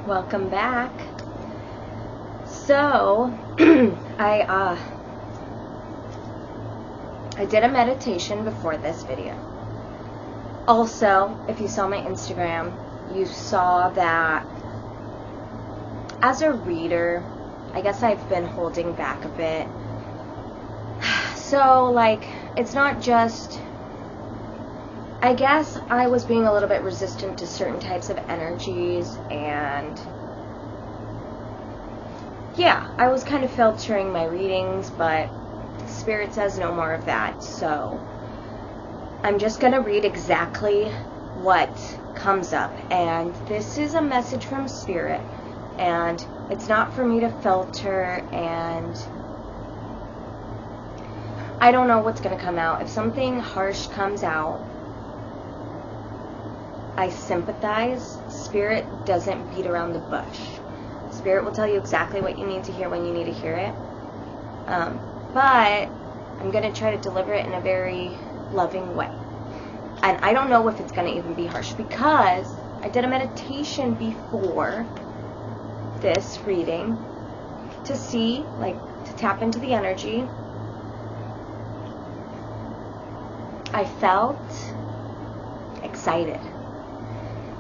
Welcome back. So, I did a meditation before this video. Also, if you saw my Instagram, you saw that as a reader, I guess I've been holding back a bit. So, like, it's not just, I guess I was being a little bit resistant to certain types of energies, and yeah, I was kind of filtering my readings, but Spirit says no more of that, so I'm just going to read exactly what comes up, and this is a message from Spirit, and it's not for me to filter, and I don't know what's going to come out. If something harsh comes out, I sympathize. Spirit doesn't beat around the bush. Spirit will tell you exactly what you need to hear when you need to hear it. But I'm going to try to deliver it in a very loving way. And I don't know if it's going to even be harsh, because I did a meditation before this reading to see, like, to tap into the energy. I felt excited.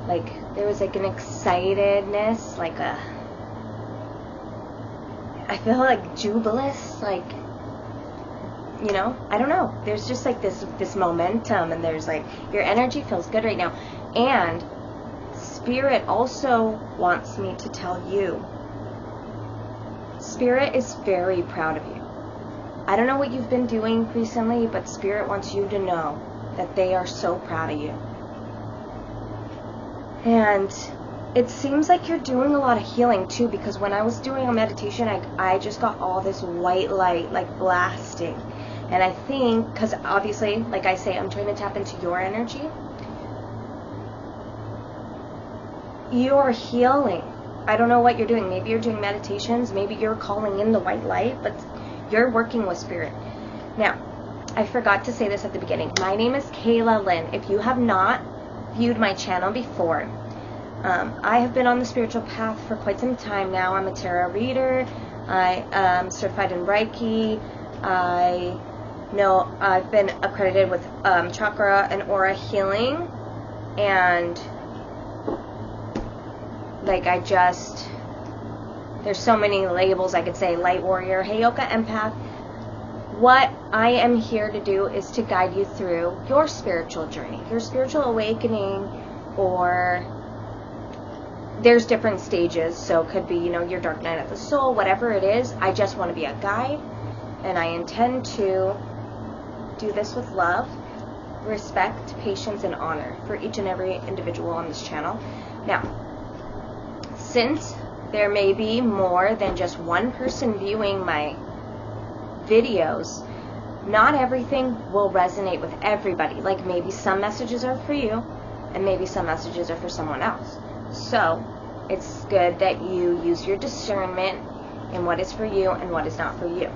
Like, there was like an excitedness, like I feel like jubilous, like, you know, I don't know. There's just like this momentum, and there's like, your energy feels good right now. And Spirit also wants me to tell you, Spirit is very proud of you. I don't know what you've been doing recently, but Spirit wants you to know that they are so proud of you. And it seems like you're doing a lot of healing too, because when I was doing a meditation, I just got all this white light, like, blasting. And I think, because obviously, like I say, I'm trying to tap into your energy. You're healing. I don't know what you're doing. Maybe you're doing meditations. Maybe you're calling in the white light, but you're working with Spirit. Now, I forgot to say this at the beginning. My name is Kayla Lynn. If you have not viewed my channel before, I have been on the spiritual path for quite some time now. I'm a tarot reader. I am certified in Reiki. I've been accredited with chakra and aura healing, and like, there's so many labels I could say. Light warrior, Heyoka empath. What I am here to do is to guide you through your spiritual journey, your spiritual awakening, or there's different stages. So it could be, you know, your dark night of the soul, whatever it is. I just want to be a guide, and I intend to do this with love, respect, patience, and honor for each and every individual on this channel. Now, since there may be more than just one person viewing my videos, not everything will resonate with everybody. Like, maybe some messages are for you, and maybe some messages are for someone else. So it's good that you use your discernment in what is for you and what is not for you.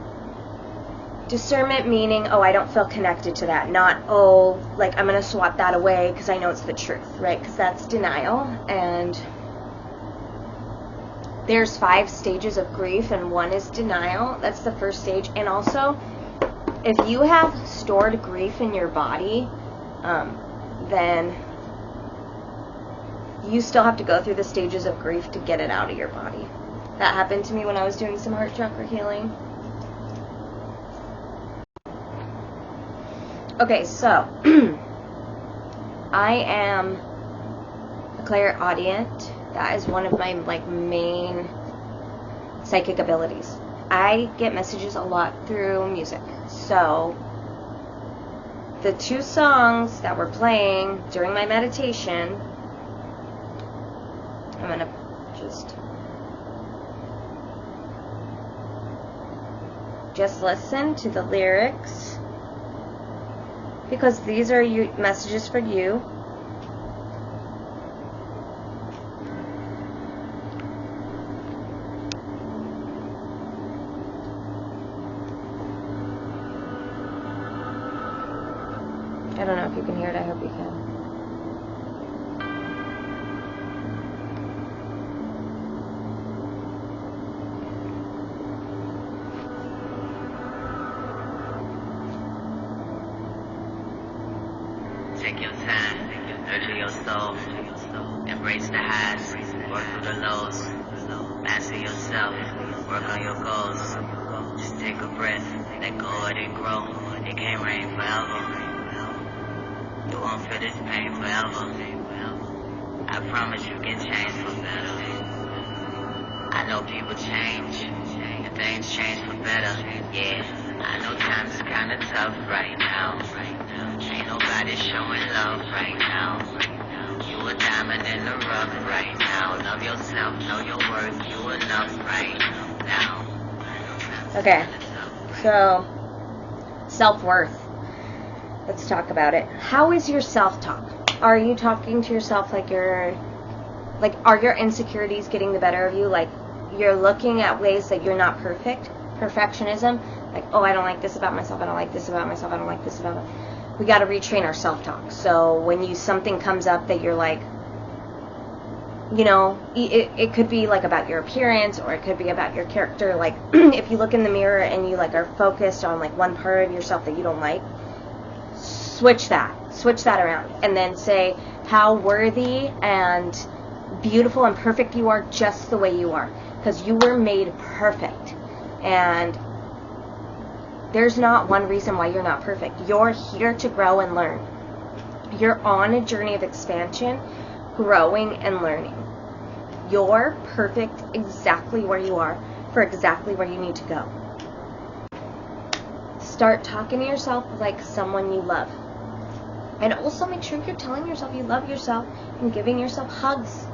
Discernment meaning, oh, I don't feel connected to that. Not, oh, like, I'm going to swat that away because I know it's the truth, right? Because that's denial. And there's 5 stages of grief, and one is denial. That's the first stage. And also, if you have stored grief in your body, then you still have to go through the stages of grief to get it out of your body. That happened to me when I was doing some heart chakra healing. Okay, so I am a clairaudient. That is one of my, like, main psychic abilities. I get messages a lot through music. So the 2 songs that were playing during my meditation, I'm going to just listen to the lyrics, because these are messages for you. I don't know if you can hear it. I hope you can. soul. Embrace the highs, work through the lows. Master yourself, work on your goals. Just take a breath, let go of it, grow. It can't rain forever. You won't feel this pain forever. I promise you can change for better. I know people change, and things change for better. Yeah, I know times is kinda tough right now. Ain't nobody showing love right now. You a diamond in the rough right now. Love yourself, know your worth. You enough right now. Okay, so self-worth. Let's talk about it. How is your self-talk? Are you talking to yourself like are your insecurities getting the better of you? Like you're looking at ways that you're not perfect? Perfectionism? Like, oh, I don't like this about myself. I don't like this about myself. I don't like this about myself. We got to retrain our self-talk. So when something comes up that you're like, you know, it could be like about your appearance, or it could be about your character. Like if you look in the mirror and you like are focused on like one part of yourself that you don't like, switch that around, and then say how worthy and beautiful and perfect you are just the way you are, because you were made perfect, and there's not one reason why you're not perfect. You're here to grow and learn. You're on a journey of expansion, growing and learning. You're perfect exactly where you are for exactly where you need to go. Start talking to yourself like someone you love. And also make sure you're telling yourself you love yourself and giving yourself hugs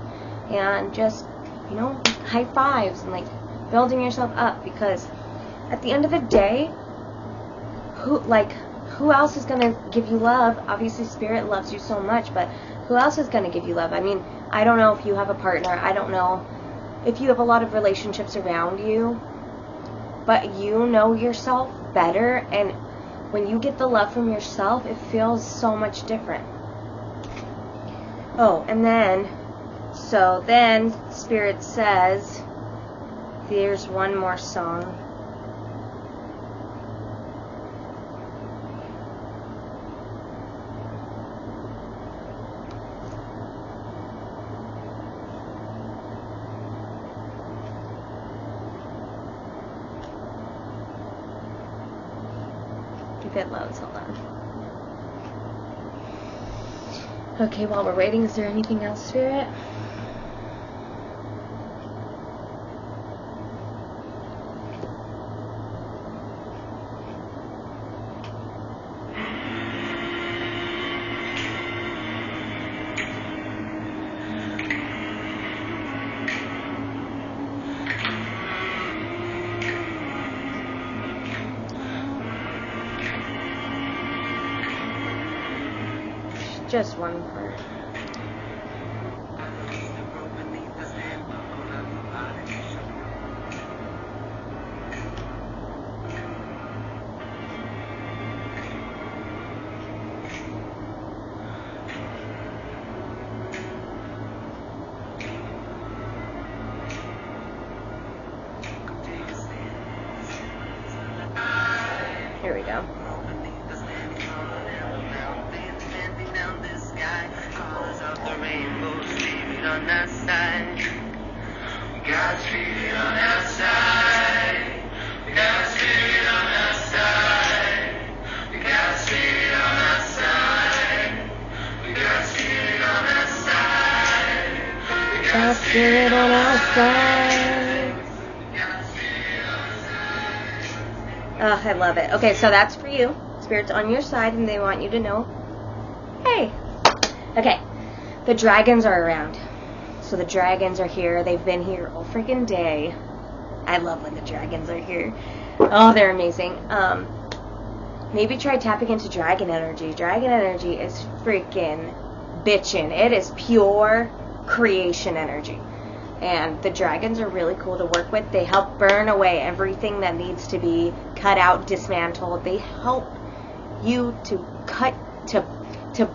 and just, you know, high fives and like building yourself up, because at the end of the day, who else is going to give you love? Obviously Spirit loves you so much, but who else is going to give you love? I mean, I don't know if you have a partner. I don't know if you have a lot of relationships around you, but you know yourself better, and when you get the love from yourself, it feels so much different. Oh, and then Spirit says, there's one more song. If it loads, hold on. Okay, while we're waiting, is there anything else, Spirit? Just one part. Here we go. On that side, God's feet on that side, God's feet on that side, God's feet on that side, God's feet on that side, God's feet on that side. Oh, I love it. Okay, so that's for you. Spirit's on your side, and they want you to know, hey. Okay, the dragons are around. So the dragons are here. They've been here all freaking day. I love when the dragons are here. Oh, they're amazing. Maybe try tapping into dragon energy. Dragon energy is freaking bitchin'. It is pure creation energy. And the dragons are really cool to work with. They help burn away everything that needs to be cut out, dismantled. They help you to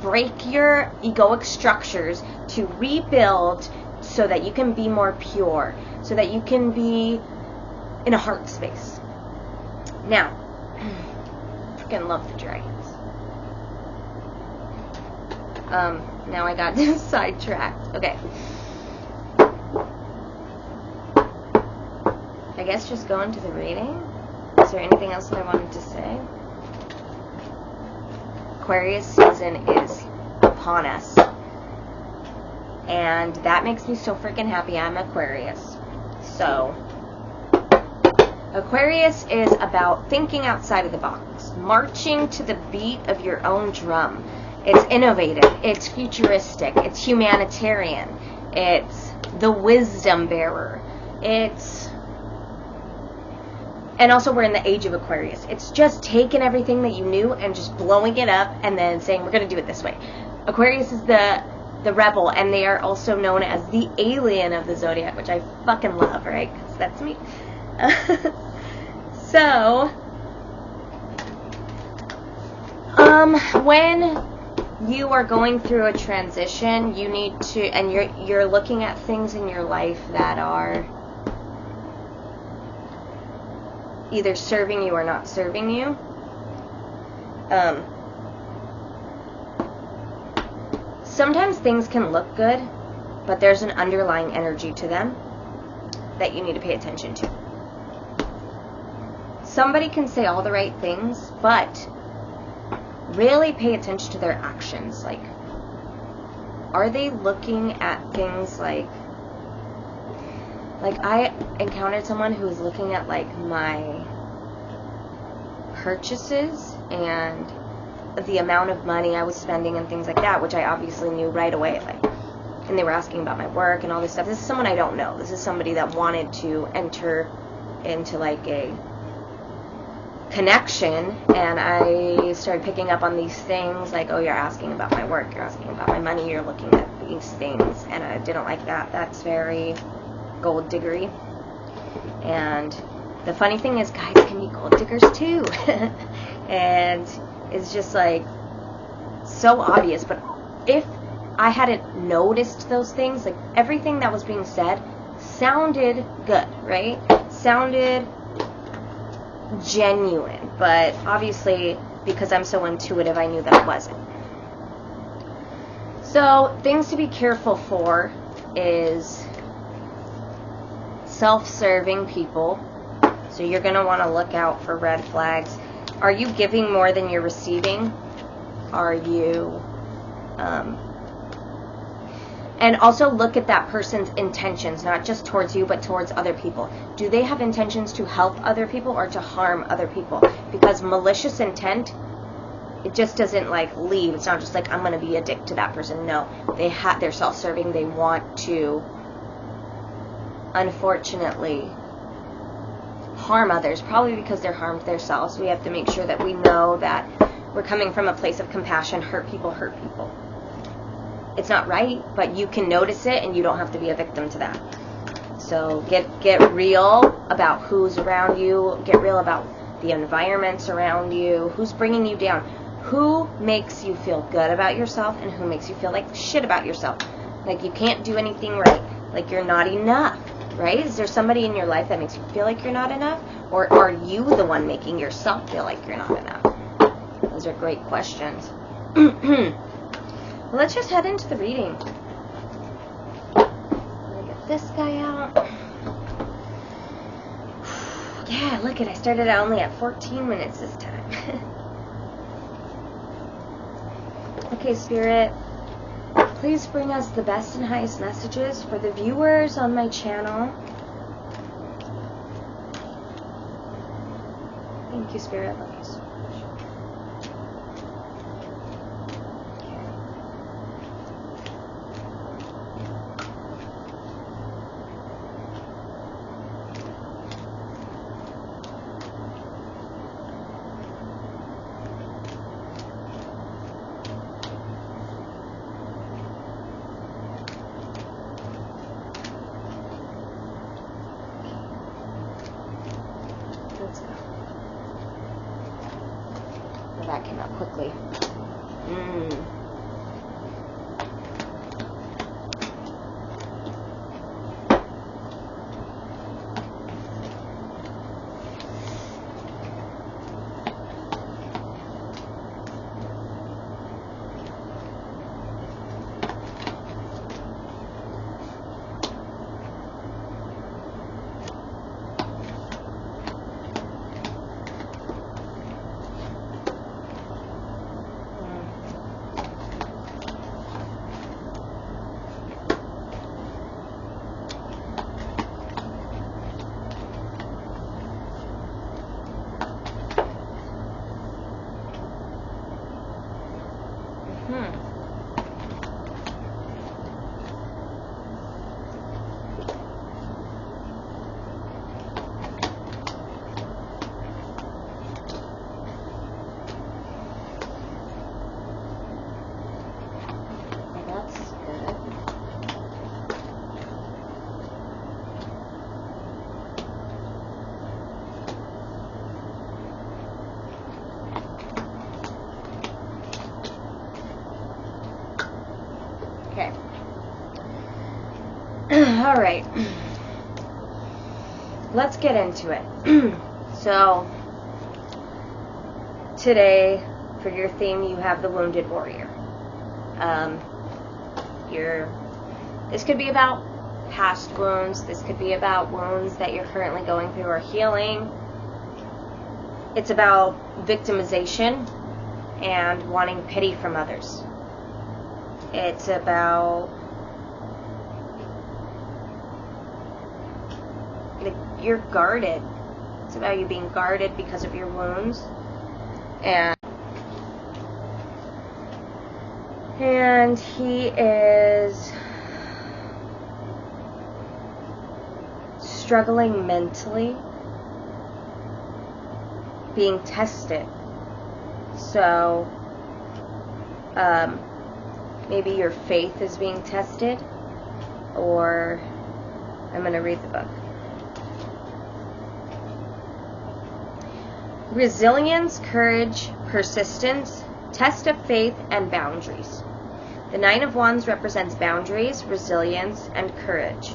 break your egoic structures, to rebuild so that you can be more pure, so that you can be in a heart space. Now, freaking love the dragons. Now I got sidetracked. Okay. I guess just go into the reading. Is there anything else that I wanted to say? Aquarius season is upon us. And that makes me so freaking happy. I'm Aquarius. So, Aquarius is about thinking outside of the box, marching to the beat of your own drum. It's innovative, it's futuristic, it's humanitarian, it's the wisdom bearer, and also we're in the age of Aquarius. It's just taking everything that you knew and just blowing it up and then saying, we're going to do it this way. Aquarius is the rebel, and they are also known as the alien of the zodiac, which I fucking love, right? Because that's me. So, when you are going through a transition, you need to, and you're looking at things in your life that are either serving you or not serving you. Sometimes things can look good, but there's an underlying energy to them that you need to pay attention to. Somebody can say all the right things, but really pay attention to their actions. Like, are they looking at things like I encountered someone who was looking at like my purchases and the amount of money I was spending and things like that, which I obviously knew right away. Like, and they were asking about my work and all this stuff. This is someone I don't know. This is somebody that wanted to enter into like a connection, and I started picking up on these things like, oh, you're asking about my work, you're asking about my money, you're looking at these things, and I didn't like that. That's very gold diggery. And the funny thing is, guys can be gold diggers too. And it's just like so obvious. But if I hadn't noticed those things, like everything that was being said sounded good, right? Sounded genuine, but obviously because I'm so intuitive, I knew that it wasn't. So things to be careful for is self-serving people. So you're going to want to look out for red flags. Are you giving more than you're receiving? Are you and also look at that person's intentions, not just towards you, but towards other people. Do they have intentions to help other people or to harm other people? Because malicious intent, it just doesn't like leave. It's not just like, I'm going to be a dick to that person. No, they're self-serving. They want to, unfortunately, harm others, probably because they're harmed themselves. We have to make sure that we know that we're coming from a place of compassion. Hurt people. It's not right, but you can notice it, and you don't have to be a victim to that. So get real about who's around you. Get real about the environments around you. Who's bringing you down? Who makes you feel good about yourself, and who makes you feel like shit about yourself? Like you can't do anything right. Like you're not enough, right? Is there somebody in your life that makes you feel like you're not enough? Or are you the one making yourself feel like you're not enough? Those are great questions. Let's just head into the reading. Let me get this guy out. Yeah, look it, I started out only at 14 minutes this time. Okay, Spirit, please bring us the best and highest messages for the viewers on my channel. Thank you, Spirit. Love you so much. That came out quickly. All right. Let's get into it. So, today, for your theme, you have the Wounded Warrior. This could be about past wounds. This could be about wounds that you're currently going through or healing. It's about victimization and wanting pity from others. It's about you're guarded. It's about you being guarded because of your wounds. And he is struggling mentally, being tested. So, maybe your faith is being tested, or I'm going to read the book. Resilience, courage, persistence, test of faith, and boundaries. The Nine of Wands represents boundaries, resilience, and courage.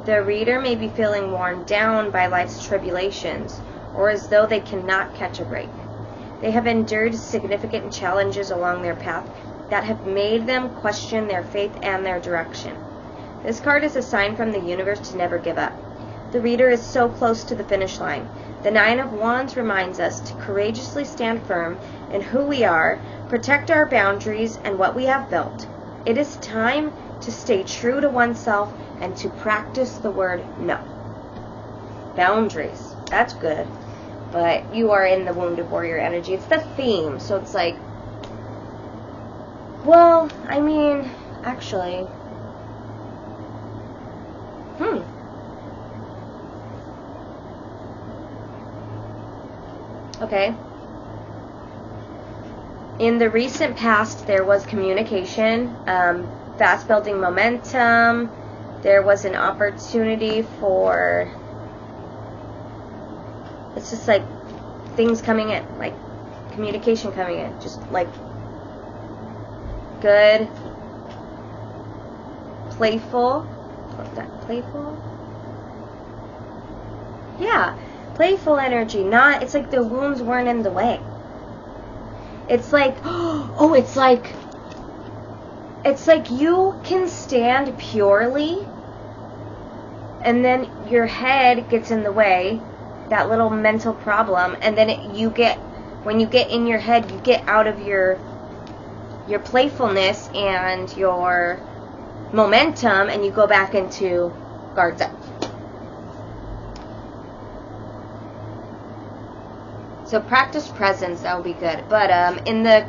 The reader may be feeling worn down by life's tribulations, or as though they cannot catch a break. They have endured significant challenges along their path that have made them question their faith and their direction. This card is a sign from the universe to never give up. The reader is so close to the finish line. The Nine of Wands reminds us to courageously stand firm in who we are, protect our boundaries and what we have built. It is time to stay true to oneself and to practice the word no. Boundaries. That's good. But you are in the Wounded Warrior energy. It's the theme. So it's like, well, I mean, actually, okay. In the recent past, there was communication, fast building momentum. There was an opportunity for, it's just like things coming in, like communication coming in, just like good, playful, what's that, playful? Yeah, playful energy, not, it's like the wounds weren't in the way. It's like, it's like you can stand purely, and then your head gets in the way, that little mental problem, and then when you get in your head, you get out of your playfulness and your momentum, and you go back into guards up. So practice presence, that would be good. But in the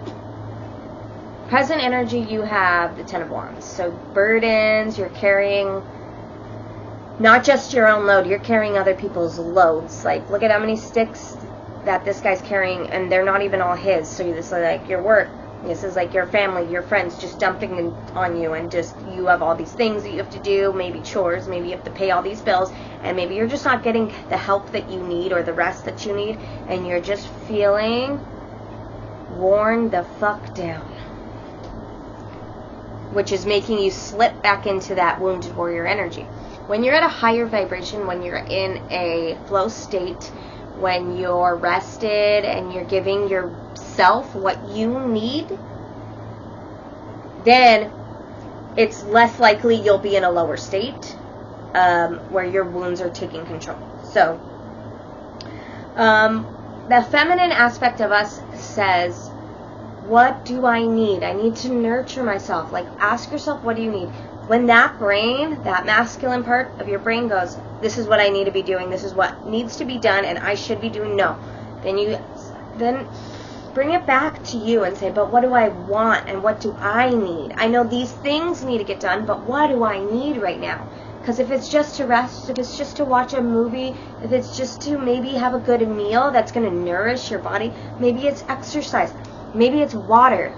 present energy, you have the Ten of Wands. So burdens, you're carrying not just your own load, you're carrying other people's loads. Like, look at how many sticks that this guy's carrying, and they're not even all his. So this is like your work. This is like your family, your friends just dumping on you, and just you have all these things that you have to do, maybe chores, maybe you have to pay all these bills, and maybe you're just not getting the help that you need or the rest that you need, and you're just feeling worn the fuck down, which is making you slip back into that Wounded Warrior energy. When you're at a higher vibration, when you're in a flow state, when you're rested and you're giving yourself what you need, then it's less likely you'll be in a lower state where your wounds are taking control. So the feminine aspect of us says, what do I need? I need to nurture myself. Like, ask yourself, what do you need? When that brain, that masculine part of your brain goes, this is what I need to be doing, this is what needs to be done, and I should be doing, no. Then bring it back to you and say, but what do I want and what do I need? I know these things need to get done, but what do I need right now? Because if it's just to rest, if it's just to watch a movie, if it's just to maybe have a good meal that's going to nourish your body, maybe it's exercise, maybe it's water.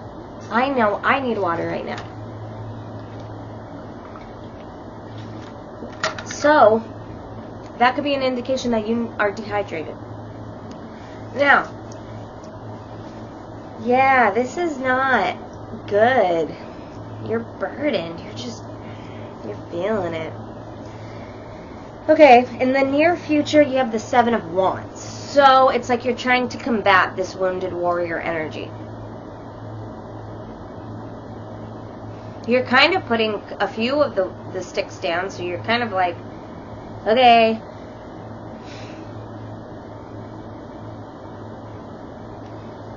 I know I need water right now. So, that could be an indication that you are dehydrated. Now, yeah, this is not good. You're burdened. You're feeling it. Okay, in the near future, you have the Seven of Wands. So it's like you're trying to combat this wounded warrior energy. You're kind of putting a few of the sticks down, so you're kind of like, okay.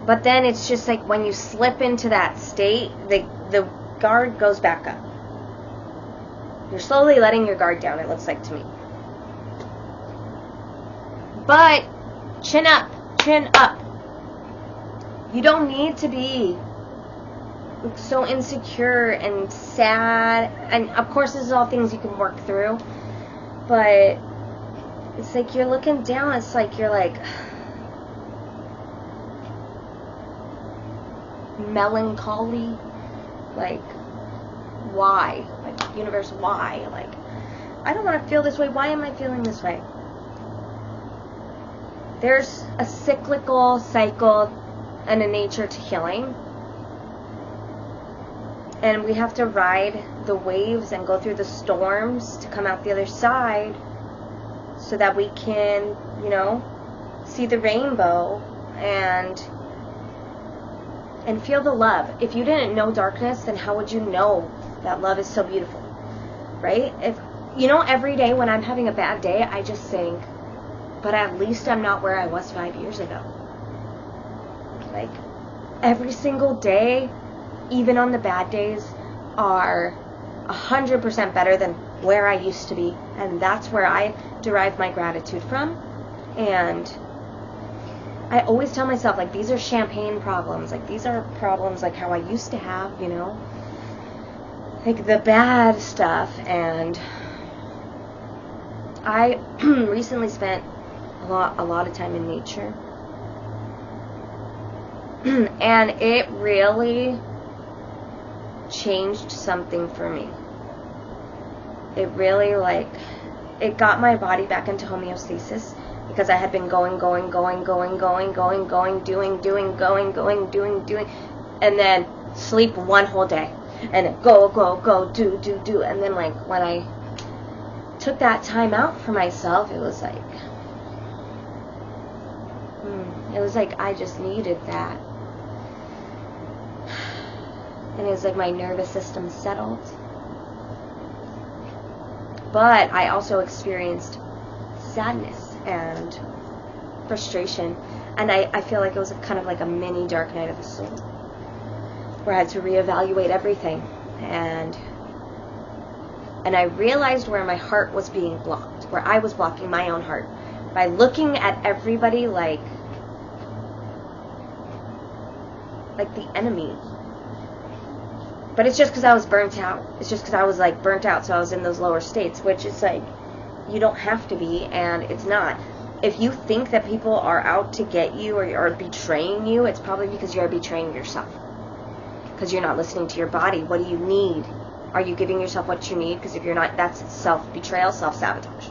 But then it's just like when you slip into that state, the guard goes back up. You're slowly letting your guard down, it looks like to me. But chin up, chin up. You don't need to be so insecure and sad. And of course, this is all things you can work through. But it's like you're looking down. It's like you're like melancholy. Like, why? Like, universe, why? Like, I don't want to feel this way. Why am I feeling this way? There's a cyclical cycle and a nature to healing. And we have to ride the waves and go through the storms to come out the other side so that we can, you know, see the rainbow and feel the love. If you didn't know darkness, then how would you know that love is so beautiful? Right? If, you know, every day when I'm having a bad day, I just think, but at least I'm not where I was 5 years ago. Like, every single day, even on the bad days, are 100% better than where I used to be. And that's where I derive my gratitude from. And I always tell myself, like, these are champagne problems. Like, these are problems like how I used to have, you know? Like, the bad stuff. And I recently spent a lot of time in nature. And it really changed something for me. It really, like, it got my body back into homeostasis because I had been going, doing, and then sleep one whole day, and then go, do, and then, like, when I took that time out for myself, it was like I just needed that. And it was like my nervous system settled. But I also experienced sadness and frustration. And I feel like it was kind of like a mini dark night of the soul, where I had to reevaluate everything. And I realized where my heart was being blocked, where I was blocking my own heart by looking at everybody like the enemy. But it's just because I was burnt out. It's just because I was, like, burnt out, so I was in those lower states, which is, like, you don't have to be, and it's not. If you think that people are out to get you or are betraying you, it's probably because you are betraying yourself. Because you're not listening to your body. What do you need? Are you giving yourself what you need? Because if you're not, that's self-betrayal, self-sabotage.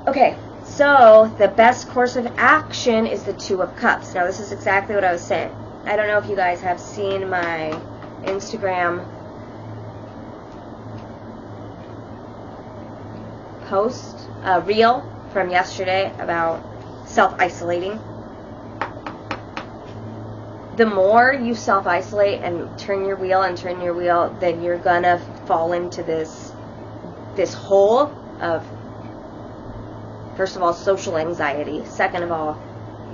Okay, so the best course of action is the Two of Cups. Now, this is exactly what I was saying. I don't know if you guys have seen my Instagram post, reel from yesterday about self-isolating. The more you self-isolate and turn your wheel, then you're gonna fall into this hole of, first of all, social anxiety. Second of all,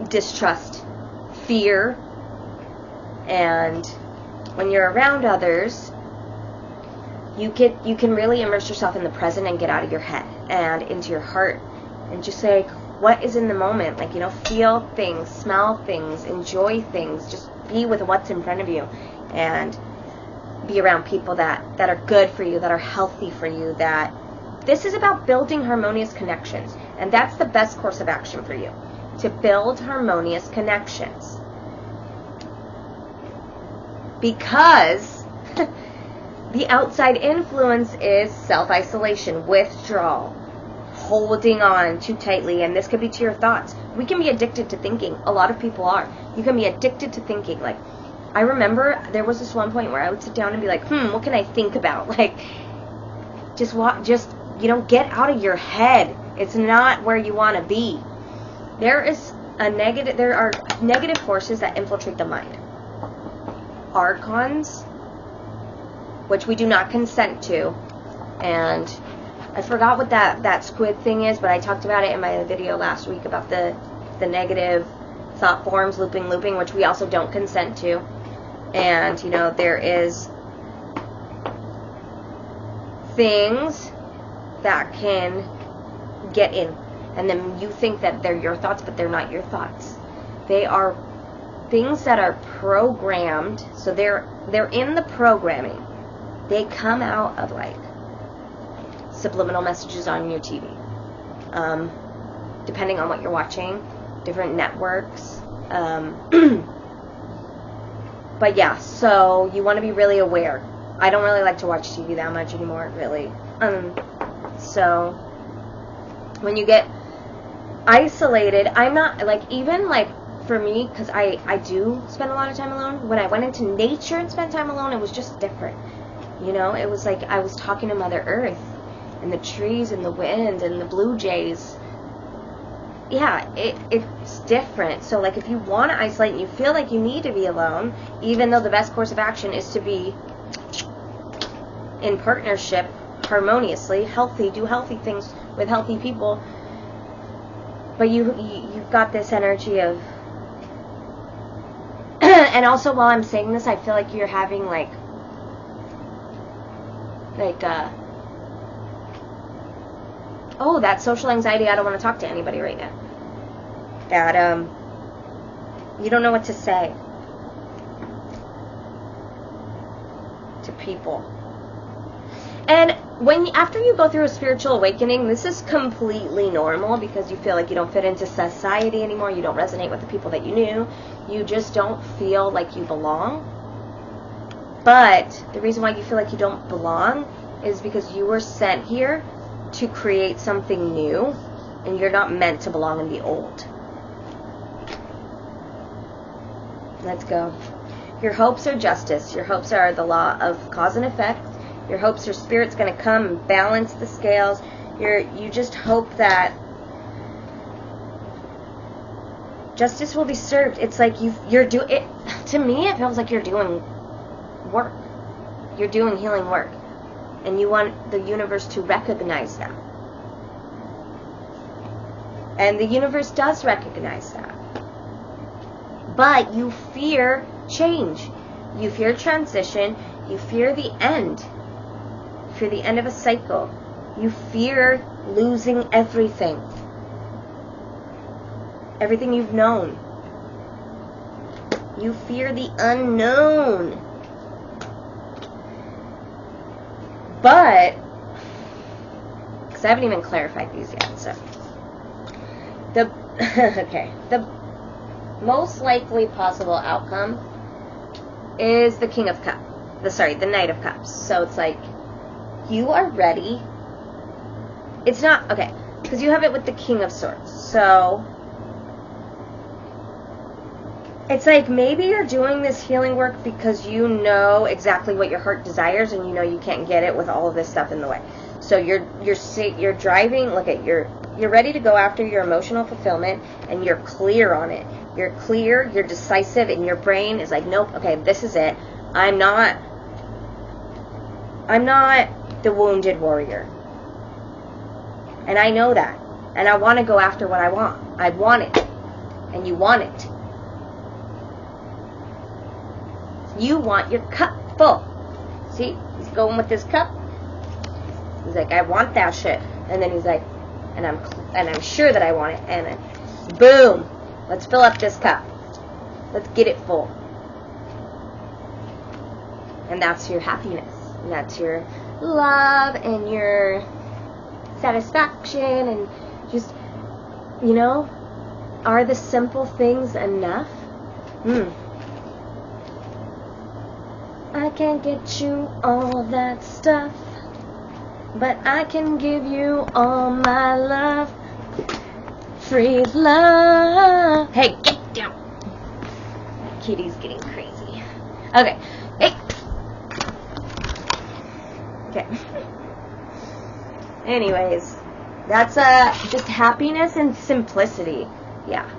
distrust, fear. And when you're around others, you can really immerse yourself in the present and get out of your head and into your heart and just say, what is in the moment? Like, you know, feel things, smell things, enjoy things, just be with what's in front of you and be around people that are good for you, that are healthy for you, that this is about building harmonious connections. And that's the best course of action for you, to build harmonious connections. Because the outside influence is self-isolation, withdrawal, holding on too tightly, and this could be to your thoughts. We can be addicted to thinking. A lot of people are. You can be addicted to thinking. Like, I remember there was this one point where I would sit down and be like, what can I think about? Like, just get out of your head. It's not where you want to be. There are negative forces that infiltrate the mind. Archons, which we do not consent to, and I forgot what that squid thing is, but I talked about it in my video last week about the negative thought forms, looping, which we also don't consent to. And, there is things that can get in. And then you think that they're your thoughts, but they're not your thoughts. They are things that are programmed. So they're in the programming. They come out of like subliminal messages on your TV. Depending on what you're watching, different networks. But yeah, so you want to be really aware. I don't really like to watch TV that much anymore, really. So when you get isolated, I'm not, like, even, like, for me, because I do spend a lot of time alone, when I went into nature and spent time alone, it was just different. It was like I was talking to Mother Earth, and the trees, and the wind, and the blue jays. Yeah, it's different. So, like, if you want to isolate and you feel like you need to be alone, even though the best course of action is to be in partnership, harmoniously, healthy, do healthy things with healthy people, but you've got this energy of, and also while I'm saying this, I feel like you're having like that social anxiety. I don't want to talk to anybody right now. That you don't know what to say to people. And after you go through a spiritual awakening, this is completely normal because you feel like you don't fit into society anymore. You don't resonate with the people that you knew. You just don't feel like you belong. But the reason why you feel like you don't belong is because you were sent here to create something new, and you're not meant to belong in the old. Let's go. Your hopes are justice. Your hopes are the law of cause and effect. Your hopes are spirit's going to come and balance the scales. You just hope that justice will be served. It's like you're doing it. To me, it feels like you're doing work. You're doing healing work. And you want the universe to recognize that. And the universe does recognize that. But you fear change. You fear transition. You fear the end. You fear the end of a cycle. You fear losing everything. Everything you've known. You fear the unknown. But, because I haven't even clarified these yet, so. The most likely possible outcome is the King of Cups. The Knight of Cups. So it's like, you are ready. It's not, okay, because you have it with the King of Swords. So, it's like maybe you're doing this healing work because you know exactly what your heart desires and you know you can't get it with all of this stuff in the way. So you're driving, you're ready to go after your emotional fulfillment and you're clear on it. You're clear, you're decisive, and your brain is like, nope, okay, this is it. I'm not the wounded warrior. And I know that. And I want to go after what I want. I want it. And you want it. You want your cup full. See? He's going with his cup. He's like, I want that shit. And then he's like, and I'm sure that I want it. And then, boom. Let's fill up this cup. Let's get it full. And that's your happiness. And that's your love and your satisfaction. And just, are the simple things enough? I can't get you all that stuff, but I can give you all my love. Free love. Hey, get down. Kitty's getting crazy. Okay. Hey. Okay. Anyways, that's just happiness and simplicity. Yeah.